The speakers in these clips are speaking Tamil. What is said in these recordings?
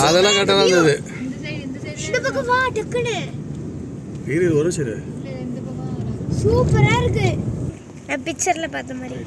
அதெல்லாம் கரெக்டாக இருந்தது. இந்த பக்கம் வா டக்குனு. இது ஒரு சரி சூப்பரா இருக்கு. நான் பிக்சர்ல பார்த்த மாதிரி.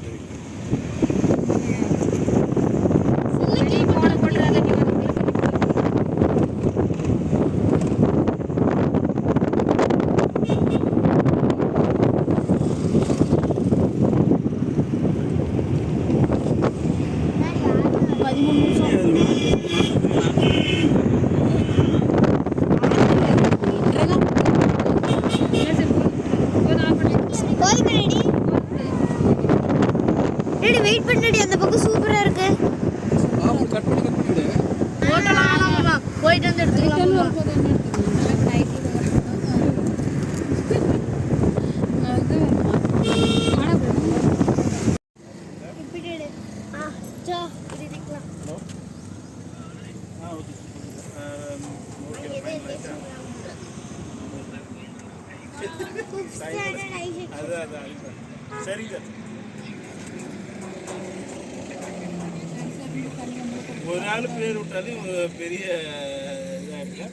வெயிட் பண்ணடி, அந்த பக்கம் சூப்பரா இருக்கு. கட் பண்ணி போயிட்டு வந்து எடுத்துக்கலாம். ஒரு நாள் பேர் விட்டாலும் பெரிய இதாக இருக்கு.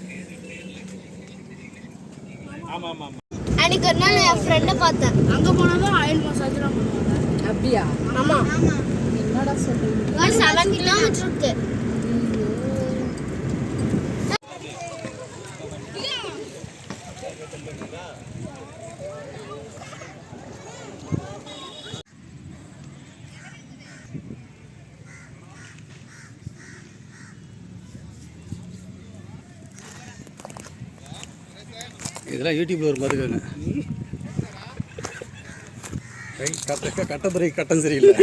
ஆமாம் ஆமாம் ஆமாம். அன்னைக்கு ஒரு நாள் என் ஃப்ரெண்டை பார்த்தேன். அங்கே போனதும் ஆயில் மசாஜ்லாம் பண்ணுவாங்க. அப்படியா? ஆமாம். என்னடா சொல்றீங்க? 7 கிலோமீட்டர் இருக்கு. இதெல்லாம் யூடியூப்ல ஒரு பார்த்துக்கோங்க. கட்டத்துறை கட்டம் சரியில்லை.